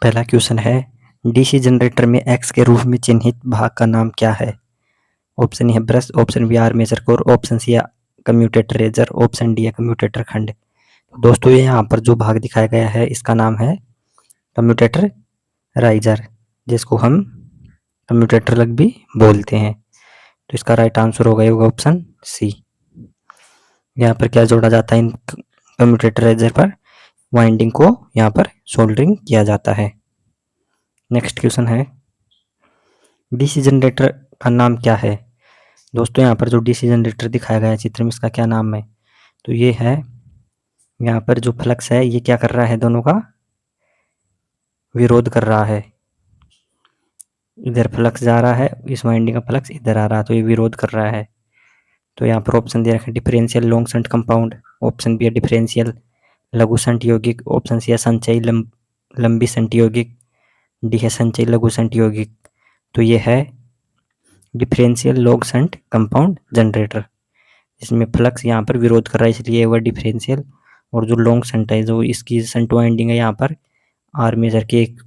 पहला क्वेश्चन है, DC generator में एक्स के रूप में चिन्हित भाग का नाम क्या है? ऑप्शन ए है brush, option B armature core, option C है कम्यूटेटर रेजर, ऑप्शन डी है कम्यूटेटर खंड। दोस्तों ये यहाँ पर जो भाग दिखाया गया है इसका नाम है कम्यूटेटर राइजर, जिसको हम कम्यूटेटर लग भी बोलते हैं। तो इसका राइट आंसर होगा ऑप्शन सी। यहाँ पर क्या जोड़ा जाता है इन कम्यूटेटर रेजर पर? वाइंडिंग को यहाँ पर सोल्डरिंग किया जाता है। नेक्स्ट क्वेश्चन है, डीसी जनरेटर का नाम क्या है? दोस्तों यहाँ पर जो डीसी जनरेटर दिखाया गया है चित्र में, इसका क्या नाम है? तो ये है, यहाँ पर जो फ्लक्स है ये क्या कर रहा है, दोनों का विरोध कर रहा है। इधर फ्लक्स जा रहा है, इस वाइंडिंग का फ्लक्स इधर आ रहा है, तो ये विरोध कर रहा है। तो यहाँ पर ऑप्शन दे रखे हैं differential long shunt compound, option B है डिफरेंशियल लघु शंट यौगिक, ऑप्शन सी है संचयी लंबी शंट यौगिक, डी है संचयी लघु शंट यौगिक। तो ये है differential long shunt compound generator, इसमें फ्लक्स यहाँ पर विरोध कर रहा है, इसलिए वह डिफरेंशियल। और जो लॉन्ग शंट है, जो इसकी शंट वाइंडिंग है यहाँ पर आर्मेचर के एक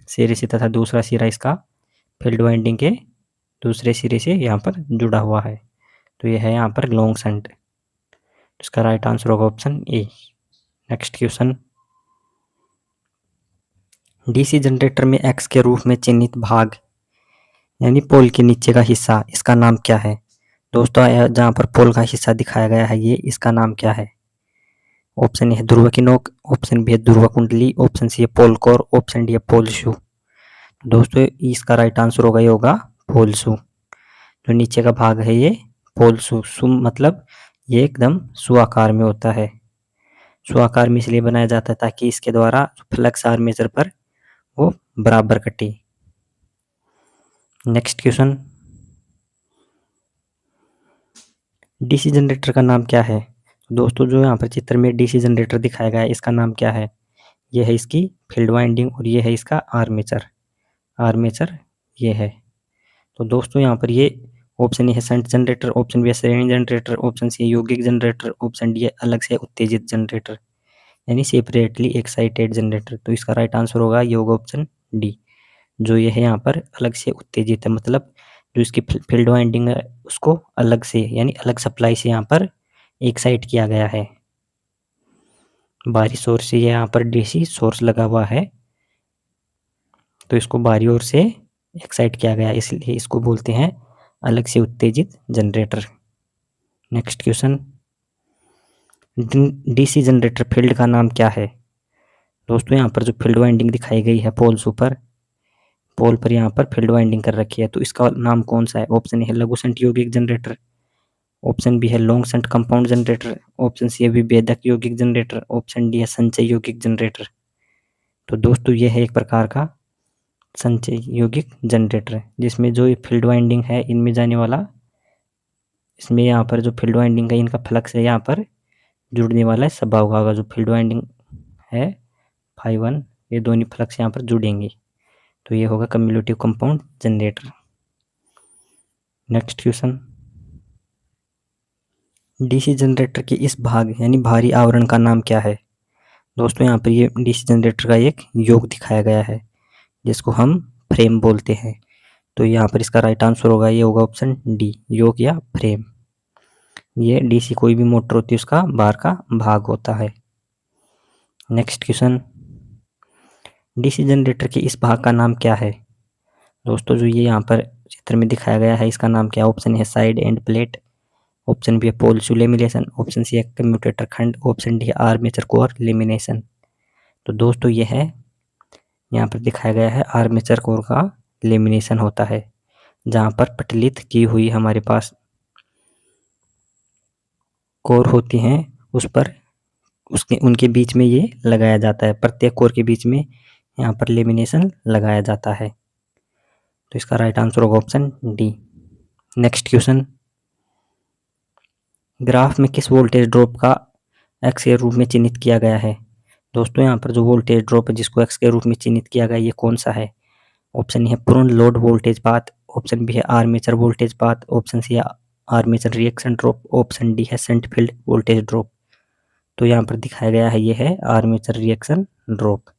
सिरे से तथा दूसरा सिरा इसका फील्ड वाइंडिंग के दूसरे सिरे से यहाँ पर जुड़ा हुआ है। तो ये है यहाँ पर लॉन्ग शंट। इसका राइट आंसर होगा option A. Next question, DC generator में एक्स के रूप में चिन्हित भाग यानी पोल के नीचे का हिस्सा, इसका नाम क्या है? दोस्तों जहाँ पर पोल का हिस्सा दिखाया गया है ये, इसका नाम क्या है? ऑप्शन ए है ध्रुव की नोक, ऑप्शन बी है ध्रुव कुंडली, ऑप्शन सी है पोल कोर, ऑप्शन डी है पोल शू। दोस्तों इसका राइट आंसर होगा ये होगा पोल शू। जो नीचे का भाग है ये पोल शू, शू मतलब ये एकदम शू आकार में होता है। शू आकार में इसलिए बनाया जाता है ताकि इसके द्वारा फ्लक्स आर्मेचर पर वो बराबर कटे। नेक्स्ट क्वेश्चन, डीसी जनरेटर का नाम क्या है? दोस्तों जो यहाँ पर चित्र में डीसी जनरेटर दिखाया गया है इसका नाम क्या है? ये है इसकी फील्ड वाइंडिंग और ये है इसका आर्मेचर। आर्मेचर ये है। तो दोस्तों यहाँ पर ये ऑप्शन ए है शंट जनरेटर, ऑप्शन बी है श्रेणी जनरेटर, ऑप्शन सी है यौगिक जनरेटर, ऑप्शन डी है अलग से उत्तेजित जनरेटर यानी सेपरेटली एक्साइटेड जनरेटर। तो इसका राइट आंसर होगा ये होगा ऑप्शन डी। जो ये है यहाँ पर अलग से उत्तेजित है, मतलब जो इसकी फील्ड वाइंडिंग है उसको अलग से यानी अलग सप्लाई से यहाँ पर एक्साइट किया गया है। बाहरी सोर्स से यहाँ पर डीसी सोर्स लगा हुआ है, तो इसको बाहरी ओर से एक्साइट किया गया, इसलिए इसको बोलते हैं अलग से उत्तेजित generator. Next question, DC generator field का नाम क्या है? दोस्तों यहाँ पर जो फील्ड वाइंडिंग दिखाई गई है पोल पर यहाँ पर फील्ड वाइंडिंग कर रखी है, तो इसका नाम कौन सा है? ऑप्शन ए है लघु शंट यौगिक जनरेटर, ऑप्शन बी है long shunt compound generator, option C है विभेदक यौगिक जनरेटर, ऑप्शन डी है संचय यौगिक जनरेटर। तो दोस्तों ये है एक प्रकार का संचय यौगिक जनरेटर जिसमें जो फील्ड वाइंडिंग है इनमें जाने वाला, इसमें यहाँ पर जो फील्ड वाइंडिंग है इनका फ्लक्स है यहाँ पर जुड़ने वाला है स्वभाव का, जो फील्ड वाइंडिंग है φ1 ये दोनों फ्लक्स यहाँ पर जुड़ेंगे, तो ये होगा cumulative compound generator. Next question, DC generator के इस भाग यानी बाहरी आवरण का नाम क्या है? दोस्तों यहाँ पर ये डीसी जनरेटर का एक योग दिखाया गया है जिसको हम फ्रेम बोलते हैं, तो यहाँ पर इसका राइट आंसर होगा ये होगा ऑप्शन डी, योग या फ्रेम। ये डीसी कोई भी मोटर होती है उसका बाहर का भाग होता है। नेक्स्ट क्वेश्चन, डीसी जनरेटर के इस भाग का नाम क्या है? दोस्तों जो ये यहाँ पर चित्र में दिखाया गया है इसका नाम क्या है? ऑप्शन है side end plate, option B है pole shoe lamination, option C है कम्यूटेटर खंड, ऑप्शन डी है आर्मेचर कोर लेमिनेशन। तो दोस्तों ये है यहाँ पर दिखाया गया है आर्मेचर कोर का लेमिनेशन होता है, जहाँ पर पटलित की हुई हमारे पास कोर होती हैं उस पर उसके उनके बीच में ये लगाया जाता है, प्रत्येक कोर के बीच में यहाँ पर लेमिनेशन लगाया जाता है। तो इसका राइट आंसर होगा option D. Next question, graph में किस वोल्टेज ड्रॉप का एक्स के रूप में चिन्हित किया गया है? दोस्तों यहाँ पर जो वोल्टेज ड्रॉप है जिसको एक्स के रूप में चिन्हित किया गया है ये कौन सा है? ऑप्शन ए है पूर्ण load voltage path, option B है armature voltage path, option C है armature reaction drop, option D है शंट फील्ड वोल्टेज ड्रॉप। तो यहाँ पर दिखाया गया है ये है आर्मेचर रिएक्शन ड्रॉप।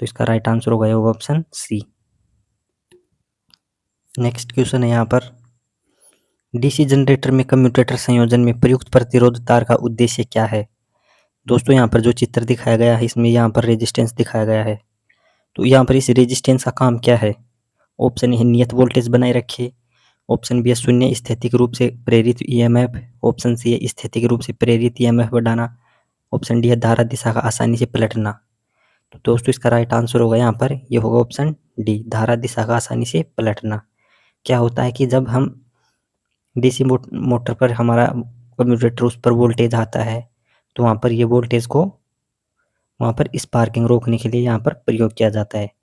तो इसका राइट आंसर होगा ऑप्शन सी। नेक्स्ट क्वेश्चन है यहाँ पर, डीसी जनरेटर में कम्यूटेटर संयोजन में प्रयुक्त प्रतिरोध तार का उद्देश्य क्या है। दोस्तों यहाँ पर जो चित्र दिखाया गया है इसमें यहाँ पर रेजिस्टेंस दिखाया गया है। तो यहाँ पर इस रेजिस्टेंस का काम क्या है। ऑप्शन ए है नियत वोल्टेज बनाए रखे, ऑप्शन बी है शून्य स्थैतिक रूप से प्रेरित ईएमएफ, ऑप्शन सी है स्थैतिक रूप से प्रेरित ईएमएफ बढ़ाना, ऑप्शन डी है धारा दिशा का आसानी से पलटना। तो दोस्तों इसका राइट आंसर होगा यहाँ पर, ये होगा ऑप्शन डी, धारा दिशा का आसानी से पलटना। क्या होता है कि जब हम डीसी मोटर पर हमारा कम्यूटेटर उस पर वोल्टेज आता है तो वहाँ पर ये वोल्टेज को वहाँ पर स्पार्किंग रोकने के लिए यहाँ पर प्रयोग किया जाता है,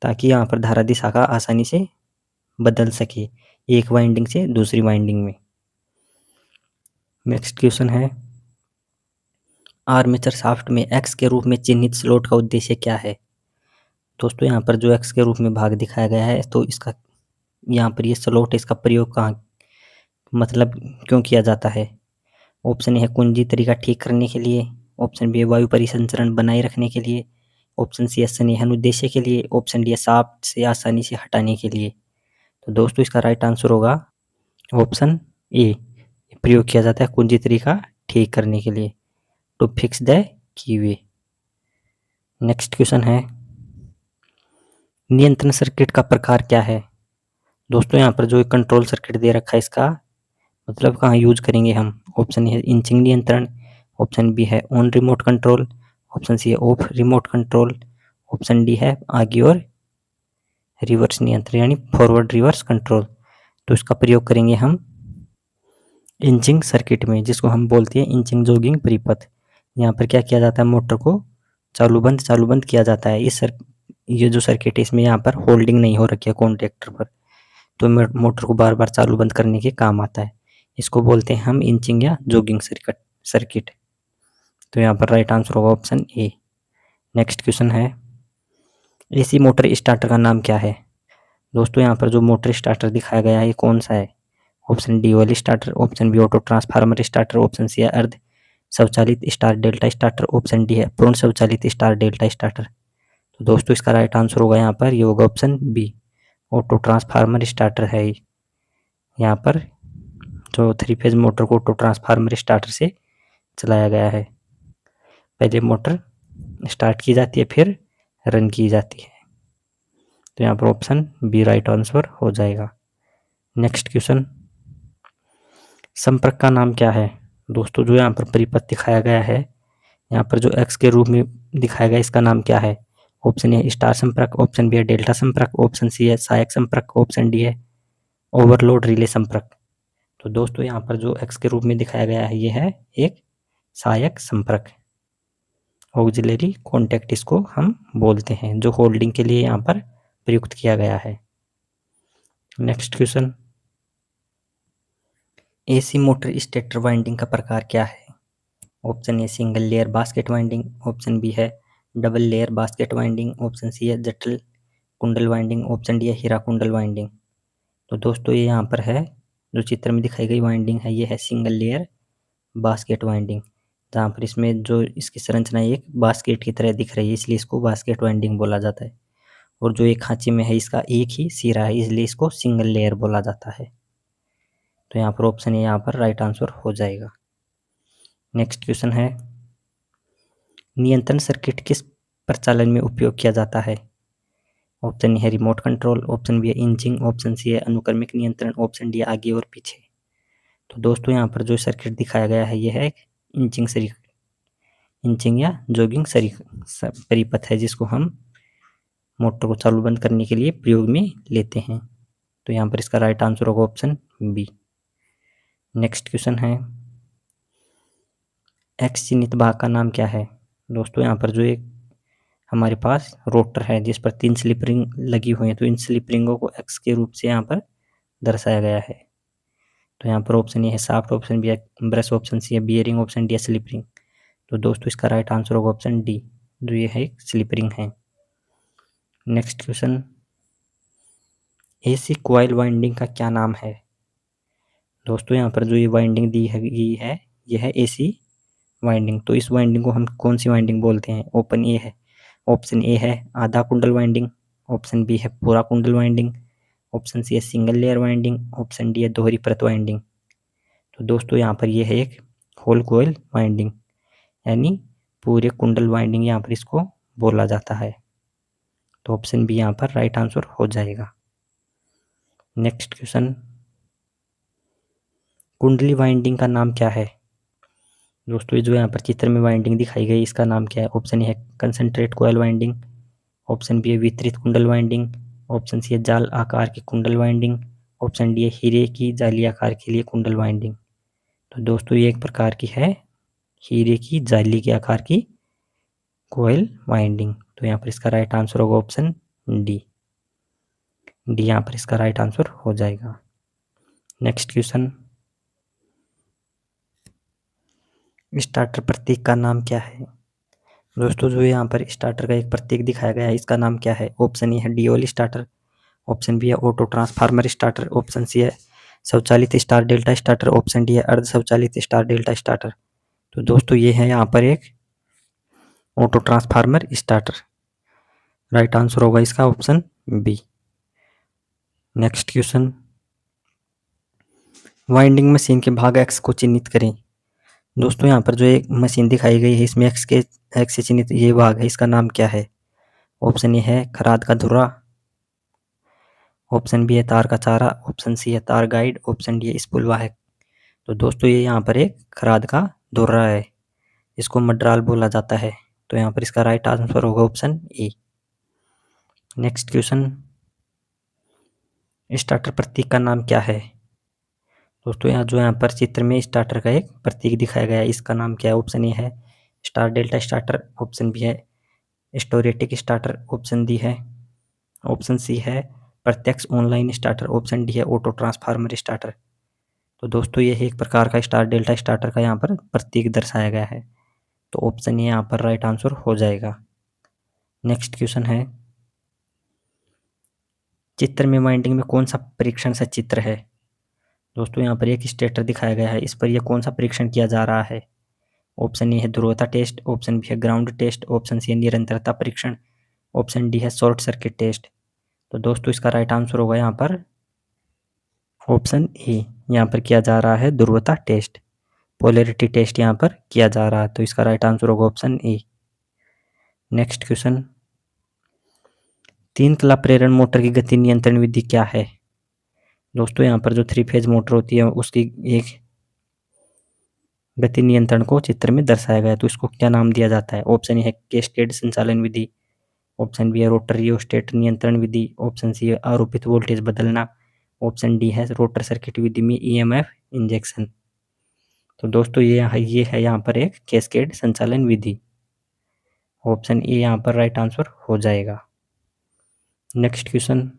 ताकि यहाँ पर धारा दिशा का आसानी से बदल सके एक वाइंडिंग से दूसरी वाइंडिंग में। नेक्स्ट क्वेश्चन है, आर्मेचर शाफ्ट में एक्स के रूप में चिन्हित स्लॉट का उद्देश्य क्या है। दोस्तों यहाँ पर जो एक्स के रूप में भाग दिखाया गया है तो इसका यहाँ पर ये स्लॉट, इसका प्रयोग कहाँ मतलब क्यों किया जाता है। ऑप्शन ए है कुंजी तरीका ठीक करने के लिए, ऑप्शन बी है वायु परिसंचरण बनाए रखने के लिए, ऑप्शन सी है संवहन उद्देश्य के लिए, ऑप्शन डी है शाफ्ट से आसानी से हटाने के लिए। तो दोस्तों इसका राइट आंसर होगा ऑप्शन ए, प्रयोग किया जाता है कुंजी तरीका ठीक करने के लिए, to fix the keyway. Next question है, नियंत्रण सर्किट का प्रकार क्या है। दोस्तों यहाँ पर जो कंट्रोल सर्किट दे रखा है इसका मतलब कहाँ यूज करेंगे हम। ऑप्शन है इंचिंग नियंत्रण, ऑप्शन बी है on remote control, option C है off remote control, option D है आगे और रिवर्स नियंत्रण यानी फॉरवर्ड रिवर्स कंट्रोल। तो इसका प्रयोग करेंगे हम इंचिंग सर्किट में, जिसको हम बोलते हैं इंचिंग जॉगिंग परिपथ। यहाँ पर क्या किया जाता है, मोटर को चालू बंद किया जाता है। ये जो सर्किट है इसमें यहाँ पर होल्डिंग नहीं हो रखी है कॉन्टेक्टर पर, तो मोटर को बार बार चालू बंद करने के काम आता है। इसको बोलते हैं हम इंचिंग या जॉगिंग सर्किट। तो यहाँ पर राइट आंसर होगा ऑप्शन ए। नेक्स्ट क्वेश्चन है, एसी मोटर स्टार्टर का नाम क्या है। दोस्तों यहाँ पर जो मोटर स्टार्टर दिखाया गया है ये कौन सा है। Option D oil starter, option B auto transformer starter, option C है अर्ध स्वचालित star delta starter, option D है पूर्ण स्वचालित स्टार डेल्टा स्टार्टर। तो दोस्तों इसका राइट आंसर होगा यहाँ पर, ये होगा option B, auto transformer starter है। यहाँ पर जो 3 फेज मोटर को ऑटो ट्रांसफार्मर स्टार्टर से चलाया गया है। पहले मोटर स्टार्ट की जाती है फिर रन की जाती है। तो यहाँ पर ऑप्शन बी राइट आंसर हो जाएगा। नेक्स्ट क्वेश्चन, संपर्क का नाम क्या है। दोस्तों जो यहाँ पर परिपथ दिखाया गया है, यहाँ पर जो एक्स के रूप में दिखाया गया इसका नाम क्या है। ऑप्शन ए स्टार संपर्क, ऑप्शन बी है डेल्टा संपर्क, ऑप्शन सी है सहायक संपर्क, ऑप्शन डी है ओवरलोड रिले संपर्क। तो दोस्तों यहाँ पर जो एक्स के रूप में दिखाया गया है ये है एक सहायक संपर्क, ऑक्सिलरी कॉन्टैक्ट इसको हम बोलते हैं, जो होल्डिंग के लिए यहाँ पर प्रयुक्त किया गया है। Next question, AC motor stator winding का प्रकार क्या है। Option A single layer basket winding, option B है double layer basket winding, option C है जटिल कुंडल वाइंडिंग, ऑप्शन डी है हीरा कुंडल वाइंडिंग। तो दोस्तों ये यहाँ पर है जो चित्र में दिखाई गई वाइंडिंग है ये है सिंगल लेयर बास्केट वाइंडिंग, जहाँ पर इसमें जो इसकी संरचना एक बास्केट की तरह दिख रही है इसलिए इसको बास्केट वाइंडिंग बोला जाता है। और जो एक खांचे में है इसका एक ही सिरा है इसलिए इसको सिंगल लेयर बोला जाता है। तो यहाँ पर ऑप्शन ए यहाँ पर राइट आंसर हो जाएगा। नेक्स्ट क्वेश्चन है, नियंत्रण सर्किट किस प्रचालन में उपयोग किया जाता है। ऑप्शन ए है रिमोट कंट्रोल, ऑप्शन बी है इंचिंग, ऑप्शन सी है अनुक्रमिक नियंत्रण, ऑप्शन डी आगे और पीछे। तो दोस्तों यहाँ पर जो सर्किट दिखाया गया है ये है इंचिंग या जॉगिंग परिपथ है, जिसको हम मोटर को चालू बंद करने के लिए प्रयोग में लेते हैं। तो यहाँ पर इसका राइट आंसर होगा ऑप्शन बी। नेक्स्ट क्वेश्चन है, एक्स चिन्हित भाग का नाम क्या है। दोस्तों यहाँ पर जो एक हमारे पास रोटर है जिस पर 3 स्लिप रिंग लगी हुई है, तो इन स्लिप रिंगों को एक्स के रूप से यहाँ पर दर्शाया गया है। तो यहाँ पर ऑप्शन ए है शाफ्ट, ऑप्शन बी है ब्रश, ऑप्शन सी है बियरिंग, ऑप्शन डी है स्लिप रिंग। तो दोस्तों इसका राइट आंसर होगा ऑप्शन डी, जो ये है स्लिप रिंग है। Next question, AC coil winding का क्या नाम है। दोस्तों यहाँ पर जो ये वाइंडिंग दी है ये है एसी वाइंडिंग। तो इस वाइंडिंग को हम कौन सी वाइंडिंग बोलते हैं। ओपन ए है ऑप्शन ए है आधा कुंडल वाइंडिंग, ऑप्शन बी है पूरा कुंडल वाइंडिंग, ऑप्शन सी है single layer winding, option D है दोहरी परत वाइंडिंग। तो दोस्तों यहाँ पर ये है एक होल कोयल वाइंडिंग, यानी पूरे कुंडल वाइंडिंग यहाँ पर इसको बोला जाता है। तो ऑप्शन बी यहाँ पर राइट आंसर हो जाएगा। नेक्स्ट क्वेश्चन, कुंडली वाइंडिंग का नाम क्या है? दोस्तों ये जो यहाँ पर चित्र में वाइंडिंग दिखाई गई इसका नाम क्या है? ऑप्शन ए है कंसंट्रेट कोयल वाइंडिंग, ऑप्शन बी है वितरित कुंडल वाइंडिंग, ऑप्शन सी है जाल आकार की कुंडल वाइंडिंग, ऑप्शन डी है हीरे की जाली आकार के लिए कुंडल वाइंडिंग। तो दोस्तों ये एक प्रकार की है हीरे की जाली के आकार की कोयल वाइंडिंग। तो यहाँ पर इसका राइट आंसर होगा ऑप्शन डी। डी यहाँ पर इसका राइट आंसर हो जाएगा। नेक्स्ट क्वेश्चन, स्टार्टर प्रतीक का नाम क्या है? दोस्तों जो यहाँ पर स्टार्टर का एक प्रतीक दिखाया गया है इसका नाम क्या है? ऑप्शन ए है डीओल स्टार्टर, ऑप्शन बी है auto transformer starter, option C है स्वचालित star delta starter, option D है अर्ध स्वचालित स्टार डेल्टा स्टार्टर। तो दोस्तों ये है यहाँ पर एक auto transformer starter. Right answer होगा इसका option B. Next question, winding machine के भाग एक्स को चिन्हित करें। दोस्तों यहाँ पर जो एक मशीन दिखाई गई है इसमें एक्स से चिन्हित ये भाग है इसका नाम क्या है? ऑप्शन ए है खराद का धुरा, ऑप्शन बी है तार का चारा, ऑप्शन सी है तार गाइड, ऑप्शन डी है स्पूल वाहक। तो दोस्तों ये यहाँ पर एक खराद का धुरा है, इसको मड्राल बोला जाता है। तो यहाँ पर इसका राइट आंसर होगा option A. Next question, starter प्रतीक का नाम क्या है? दोस्तों यहाँ पर चित्र में स्टार्टर का एक प्रतीक दिखाया गया है इसका नाम क्या है? ऑप्शन ए है star delta starter, option B है स्टोरेटिक स्टार्टर, ऑप्शन सी है प्रत्यक्ष ऑनलाइन स्टार्टर, ऑप्शन डी है ऑटो ट्रांसफार्मर स्टार्टर। तो दोस्तों ये एक प्रकार का स्टार डेल्टा स्टार्टर का यहाँ पर प्रतीक दर्शाया गया है। तो ऑप्शन ए यहाँ पर राइट आंसर हो जाएगा। नेक्स्ट क्वेश्चन है, चित्र में वाइंडिंग में कौन सा परीक्षण सा चित्र है? दोस्तों यहाँ पर एक स्टेटर दिखाया गया है, इस पर यह कौन सा परीक्षण किया जा रहा है? ऑप्शन ए है ध्रुवता टेस्ट, ऑप्शन बी है ग्राउंड टेस्ट, ऑप्शन सी है निरंतरता परीक्षण, ऑप्शन डी है शॉर्ट सर्किट टेस्ट। तो दोस्तों इसका राइट आंसर होगा यहाँ पर ऑप्शन ए। यहाँ पर किया जा रहा है ध्रुवता टेस्ट, पोलैरिटी टेस्ट यहाँ पर किया जा रहा है। तो इसका राइट आंसर होगा ऑप्शन ए। नेक्स्ट क्वेश्चन, तीन कला प्रेरण मोटर की गति नियंत्रण विधि क्या है? दोस्तों यहाँ पर जो 3 फेज मोटर होती है उसकी एक गति नियंत्रण को चित्र में दर्शाया गया है, तो इसको क्या नाम दिया जाता है? ऑप्शन ए है कैस्केड संचालन विधि, ऑप्शन बी है रोटर रियोस्टेट नियंत्रण विधि, ऑप्शन सी है आरोपित वोल्टेज बदलना, ऑप्शन डी है रोटर सर्किट विधि में ईएमएफ इंजेक्शन। तो दोस्तों ये है यहाँ पर एक कैस्केड संचालन विधि। ऑप्शन ए यहाँ पर राइट आंसर हो जाएगा। नेक्स्ट क्वेश्चन,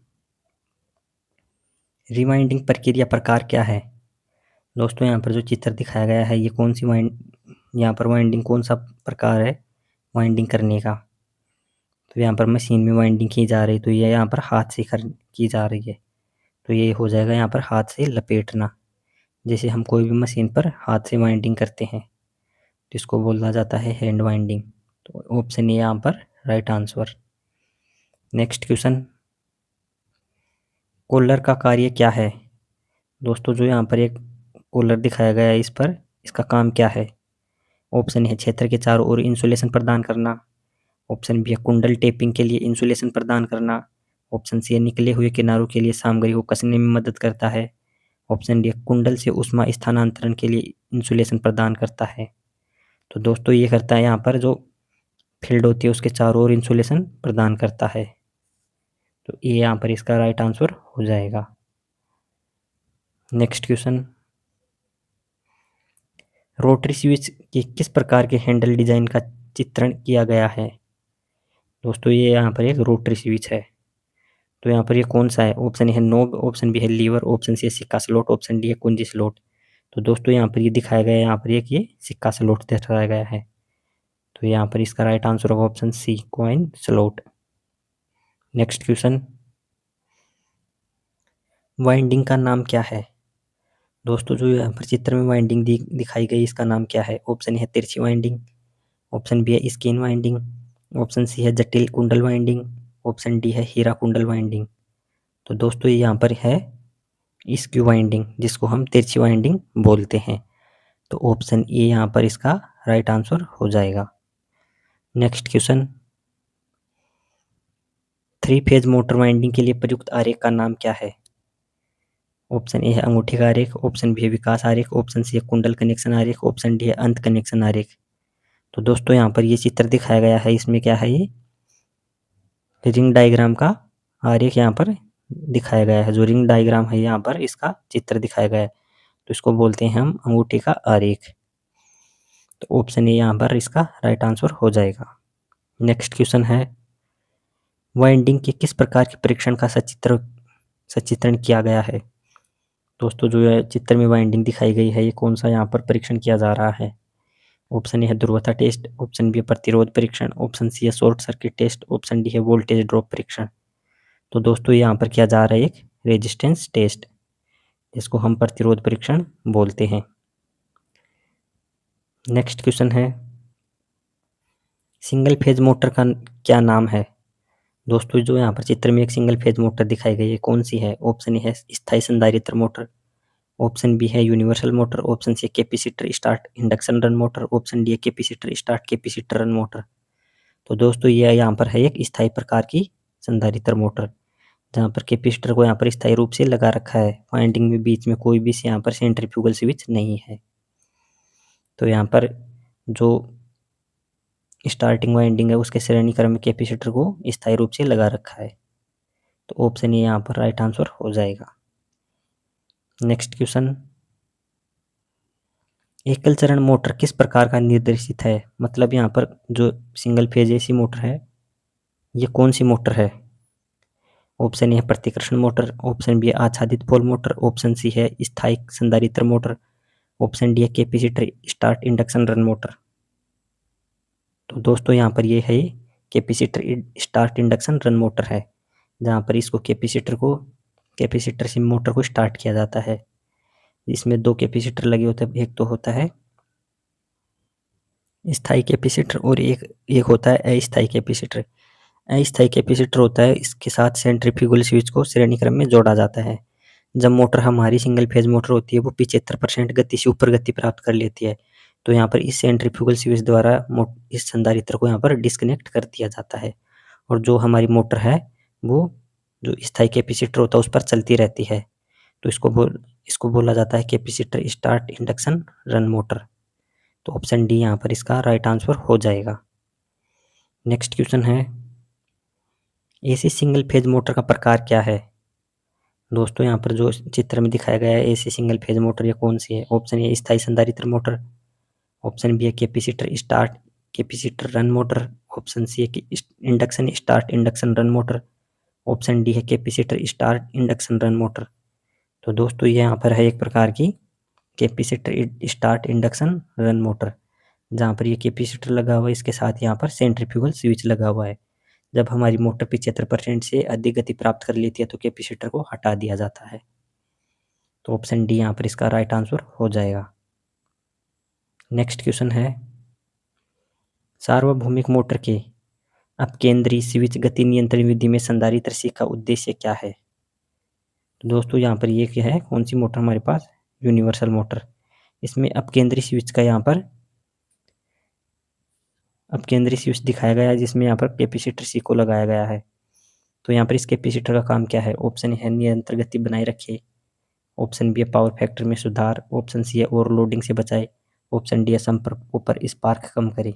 रिवाइंडिंग प्रक्रिया प्रकार क्या है? दोस्तों यहाँ पर जो चित्र दिखाया गया है ये कौन सी यहाँ पर वाइंडिंग कौन सा प्रकार है वाइंडिंग करने का? तो यहाँ पर मशीन में वाइंडिंग की जा रही, तो ये यहाँ पर हाथ से की जा रही है, तो ये हो जाएगा यहाँ पर हाथ से लपेटना। जैसे हम कोई भी मशीन पर हाथ से वाइंडिंग करते हैं तो इसको बोला जाता है हैंड वाइंडिंग। तो ऑप्शन ए यहाँ पर right answer. Next question, collar का कार्य क्या है? दोस्तों जो यहाँ पर एक कॉलर दिखाया गया है इस पर इसका काम क्या है? ऑप्शन है क्षेत्र के चारों ओर इंसुलेशन प्रदान करना, ऑप्शन बी है कुंडल टेपिंग के लिए इंसुलेशन प्रदान करना, ऑप्शन सी है निकले हुए किनारों के लिए सामग्री को कसने में मदद करता है, ऑप्शन डी है कुंडल से उष्मा स्थानांतरण के लिए इंसुलेशन प्रदान करता है। तो दोस्तों ये करता है यहाँ पर जो फील्ड होती है उसके चारों ओर इंसुलेशन प्रदान करता है। तो ये यहाँ पर इसका राइट आंसर हो जाएगा। नेक्स्ट क्वेश्चन, रोटरी स्विच के किस प्रकार के हैंडल डिजाइन का चित्रण किया गया है? दोस्तों ये यहाँ पर एक रोटरी स्विच है, तो यहाँ पर ये कौन सा है? ऑप्शन है नोब, ऑप्शन बी है लीवर, ऑप्शन सी है सिक्का स्लॉट, ऑप्शन डी है कुंजी स्लॉट। तो दोस्तों यहाँ पर ये दिखाया गया है यहाँ पर एक ये सिक्का स्लॉट दिखाया गया है, तो यहाँ पर इसका राइट आंसर होगा option C coin slot. Next question, winding का नाम क्या है? दोस्तों जो यहाँ पर चित्र में वाइंडिंग दिखाई गई इसका नाम क्या है? ऑप्शन है तिरछी वाइंडिंग, ऑप्शन बी है स्किन वाइंडिंग, ऑप्शन सी है जटिल कुंडल वाइंडिंग, ऑप्शन डी है हीरा कुंडल वाइंडिंग। तो दोस्तों ये यहाँ पर है स्क्यू वाइंडिंग, जिसको हम तिरछी वाइंडिंग बोलते हैं। तो ऑप्शन ए यहाँ पर इसका राइट आंसर हो जाएगा। Next question, three phase motor winding के लिए प्रयुक्त आरेख का नाम क्या है? ऑप्शन ए है अंगूठी का आरेख, ऑप्शन बी है विकास आरेख, ऑप्शन सी है कुंडल कनेक्शन आरेख, ऑप्शन डी है अंत कनेक्शन आरेख। तो दोस्तों यहाँ पर ये चित्र दिखाया गया है, इसमें क्या है, ये रिंग डायग्राम का आरेख यहाँ पर दिखाया गया है। जो रिंग डायग्राम है यहाँ पर इसका चित्र दिखाया गया है, तो इसको बोलते हैं हम अंगूठी का आरेख। तो ऑप्शन ए यहाँ पर इसका राइट आंसर हो जाएगा। नेक्स्ट क्वेश्चन है, वाइंडिंग के किस प्रकार के परीक्षण का सचित्रण किया गया है? दोस्तों जो ये चित्र में वाइंडिंग दिखाई गई है, ये कौन सा यहाँ पर परीक्षण किया जा रहा है? ऑप्शन ए है ध्रुवता टेस्ट, ऑप्शन बी है प्रतिरोध परीक्षण, ऑप्शन सी है short circuit test, option D है वोल्टेज ड्रॉप परीक्षण। तो दोस्तों यहाँ पर किया जा रहा है एक रेजिस्टेंस टेस्ट, जिसको हम प्रतिरोध परीक्षण बोलते हैं। नेक्स्ट क्वेश्चन है, सिंगल फेज मोटर का क्या नाम है? दोस्तों जो यहाँ पर चित्र में एक सिंगल फेज मोटर दिखाई गई है, कौन सी है? ऑप्शन ए है स्थायी संधारित्र मोटर, ऑप्शन बी है universal motor, option C capacitor start induction run motor, option D है capacitor start capacitor run motor. तो दोस्तों ये यहाँ पर है एक स्थायी प्रकार की संधारित्र मोटर, जहाँ पर कैपेसिटर को यहाँ पर स्थायी रूप से लगा रखा है। वाइंडिंग में बीच में कोई भी यहाँ पर सेंट्रीफ्यूगल स्विच नहीं है। तो यहाँ पर जो स्टार्टिंग वाइंडिंग है उसके श्रेणी क्रम में कैपेसिटर को स्थायी रूप से लगा रखा है। तो ऑप्शन ए यहाँ पर राइट आंसर हो जाएगा। नेक्स्ट क्वेश्चन, एकल चरण मोटर किस प्रकार का निर्देशित है? मतलब यहाँ पर जो सिंगल फेज एसी मोटर है, ये कौन सी मोटर है? ऑप्शन ए है प्रतिकर्षण मोटर, ऑप्शन बी है आच्छादित पोल मोटर, ऑप्शन सी है स्थायी संधारित्र मोटर, ऑप्शन डी है capacitor start induction run motor. तो दोस्तों यहाँ पर ये है capacitor start induction run motor है, जहाँ पर इसको कैपेसिटर से मोटर को स्टार्ट किया जाता है। इसमें दो कैपेसिटर लगे होते हैं, एक तो होता है स्थायी कैपेसिटर और एक होता है अस्थायी कैपेसिटर। अस्थायी कैपेसिटर होता है, इसके साथ सेंट्रीफ्यूगल स्विच को श्रेणी क्रम में जोड़ा जाता है। जब मोटर हमारी सिंगल फेज मोटर होती है, वो 75% गति से ऊपर गति प्राप्त कर लेती है, तो यहाँ पर इस सेंट्रीफ्यूगल स्विच द्वारा इस संधारित्र को यहाँ पर डिस्कनेक्ट कर दिया जाता है, और जो हमारी मोटर है वो जो स्थायी कैपेसिटर होता है उस पर चलती रहती है। तो इसको बोला जाता है capacitor start induction run motor. तो ऑप्शन डी यहाँ पर इसका राइट आंसर हो जाएगा। नेक्स्ट क्वेश्चन है, एसी सिंगल फेज मोटर का प्रकार क्या है? दोस्तों यहाँ पर जो चित्र में दिखाया गया है एसी सिंगल फेज मोटर, ये कौन सी है? ऑप्शन ए स्थायी संधारित्र मोटर, ऑप्शन बी है capacitor start capacitor run motor, option C है induction start induction run motor, option D है capacitor start induction run motor. तो दोस्तों ये यहाँ पर है एक प्रकार की capacitor start induction run motor, जहाँ पर ये कैपेसिटर लगा हुआ है, इसके साथ यहाँ पर सेंट्रीफ्यूगल स्विच लगा हुआ है। जब हमारी मोटर 75% से अधिक गति प्राप्त कर लेती है तो कैपेसिटर को हटा दिया जाता है। तो ऑप्शन डी यहाँ पर इसका राइट आंसर हो जाएगा। नेक्स्ट क्वेश्चन है, सार्वभौमिक मोटर के अपकेंद्री स्विच गति नियंत्रण विधि में संधारित्र सी का उद्देश्य क्या है? तो दोस्तों यहाँ पर ये क्या है, कौन सी मोटर हमारे पास? Universal motor. इसमें अपकेंद्री स्विच का यहाँ पर अपकेंद्री स्विच दिखाया गया है, जिसमें यहाँ पर कैपेसिटर सी को लगाया गया है। तो यहाँ पर इस कैपेसिटर का काम क्या है? ऑप्शन है निरंतर गति बनाए रखे, ऑप्शन बी है पावर फैक्टर में सुधार, ऑप्शन सी है ओवरलोडिंग से बचाए, ऑप्शन डी है संपर्कों पर स्पार्क कम करे।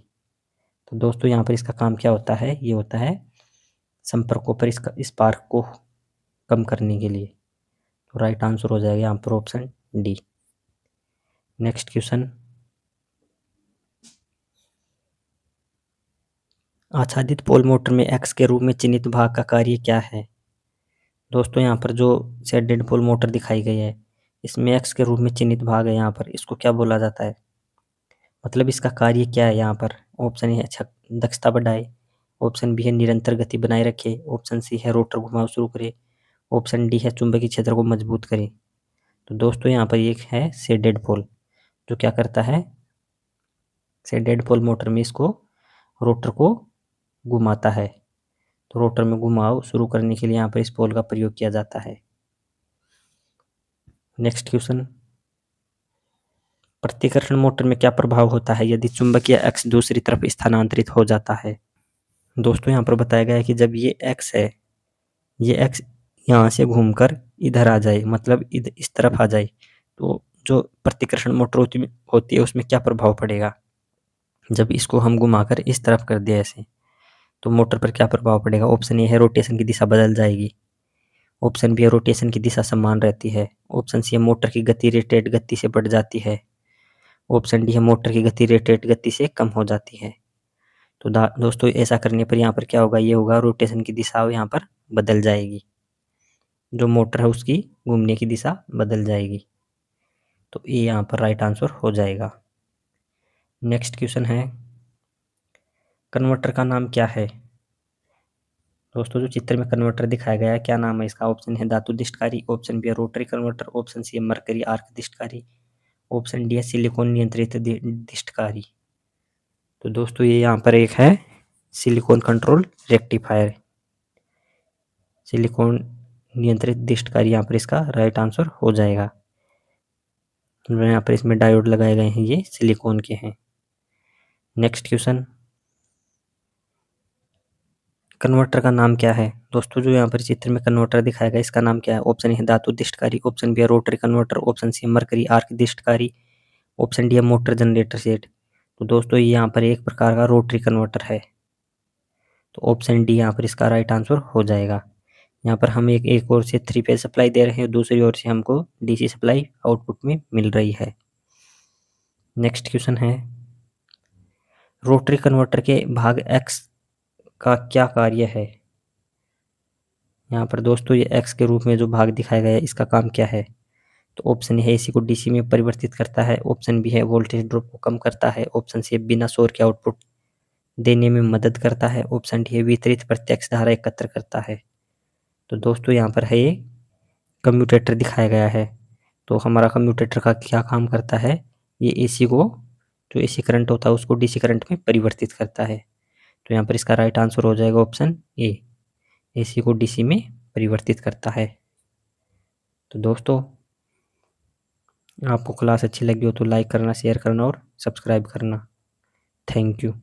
तो दोस्तों यहाँ पर इसका काम क्या होता है? ये होता है संपर्कों पर इसका स्पार्क को कम करने के लिए। तो राइट आंसर हो जाएगा यहाँ पर ऑप्शन डी। नेक्स्ट क्वेश्चन, आच्छादित पोल मोटर में एक्स के रूप में चिन्हित भाग का कार्य क्या है? दोस्तों यहाँ पर जो शेडेड पोल मोटर दिखाई गई है, इसमें एक्स के रूप में चिन्हित भाग है, यहाँ पर इसको क्या बोला जाता है? मतलब इसका कार्य क्या है यहाँ पर? ऑप्शन ए है दक्षता बढ़ाए, ऑप्शन बी है निरंतर गति बनाए रखे, ऑप्शन सी है रोटर घुमाव शुरू करे, ऑप्शन डी है चुंबकीय क्षेत्र को मजबूत करे। तो दोस्तों यहाँ पर एक है शेडेड पोल, जो क्या करता है? शेडेड पोल मोटर में इसको रोटर को घुमाता है। तो रोटर में घुमाव शुरू करने के लिए यहाँ पर इस पोल का प्रयोग किया जाता है। नेक्स्ट क्वेश्चन, प्रतिकर्षण मोटर में क्या प्रभाव होता है यदि चुंबकीय अक्ष दूसरी तरफ स्थानांतरित हो जाता है। दोस्तों यहाँ पर बताया गया है कि जब ये एक्स है, ये एक्स यहाँ से घूमकर इधर आ जाए, मतलब इस तरफ आ जाए, तो जो प्रतिकर्षण मोटर होती है उसमें क्या प्रभाव पड़ेगा। जब इसको हम घुमाकर इस तरफ कर दिया ऐसे, तो मोटर पर क्या प्रभाव पड़ेगा। ऑप्शन ए है रोटेशन की दिशा बदल जाएगी। ऑप्शन बी है रोटेशन की दिशा समान रहती है। ऑप्शन सी है मोटर की गति रेटेड गति से बढ़ जाती है। ऑप्शन डी है मोटर की गति रेटेड गति से कम हो जाती है। तो दोस्तों ऐसा करने पर यहाँ पर क्या होगा, ये होगा रोटेशन की दिशा यहाँ पर बदल जाएगी, जो मोटर है उसकी घूमने की दिशा बदल जाएगी। तो ये यहाँ पर राइट आंसर हो जाएगा। नेक्स्ट क्वेश्चन है, कन्वर्टर का नाम क्या है। दोस्तों जो चित्र में कन्वर्टर दिखाया गया है क्या नाम है इसका। ऑप्शन है धातु दिष्टकारी, ऑप्शन बी है रोटरी कन्वर्टर, ऑप्शन सी है मरकरी आर्क दिष्टकारी, ऑप्शन डी है सिलिकॉन नियंत्रित दिष्टकारी। तो दोस्तों ये यहाँ पर एक है सिलिकॉन कंट्रोल रेक्टिफायर, सिलिकॉन नियंत्रित दिष्टकारी यहाँ पर इसका राइट आंसर हो जाएगा। यहाँ पर इसमें डायोड लगाए गए हैं, ये सिलिकॉन के हैं। नेक्स्ट क्वेश्चन, कन्वर्टर का नाम क्या है। दोस्तों जो यहाँ पर चित्र में कन्वर्टर दिखाया गया इसका नाम क्या है। ऑप्शन है धातु दिष्टकारी, ऑप्शन बी है रोटरी कन्वर्टर, ऑप्शन सी है मरकरी आर्क दिष्टकारी, ऑप्शन डी है मोटर जनरेटर सेट। तो दोस्तों ये यहाँ पर एक प्रकार का रोटरी कन्वर्टर है, तो ऑप्शन डी यहाँ पर इसका राइट आंसर हो जाएगा। यहाँ पर हम एक ओर से 3 फेज सप्लाई दे रहे हैं, दूसरी ओर से हमको डीसी सप्लाई आउटपुट में मिल रही है। नेक्स्ट क्वेश्चन है, रोटरी कन्वर्टर के भाग एक्स का क्या कार्य है। यहाँ पर दोस्तों ये एक्स के रूप में जो भाग दिखाया गया है इसका काम क्या है। तो ऑप्शन है एसी को डीसी में परिवर्तित करता है, ऑप्शन बी है वोल्टेज ड्रॉप को कम करता है, ऑप्शन सी बिना शोर के आउटपुट देने में मदद करता है, ऑप्शन डी है वितरित प्रत्यक्ष धारा एकत्र करता है। तो दोस्तों यहाँ पर है ये कम्यूटेटर दिखाया गया है। तो हमारा कम्यूटेटर का क्या काम करता है, ये एसी को, जो एसी करंट होता है उसको डीसी करंट में परिवर्तित करता है। तो यहाँ पर इसका राइट आंसर हो जाएगा ऑप्शन ए, एसी को डीसी में परिवर्तित करता है। तो दोस्तों आपको क्लास अच्छी लगी हो तो लाइक करना, शेयर करना और सब्सक्राइब करना। Thank you.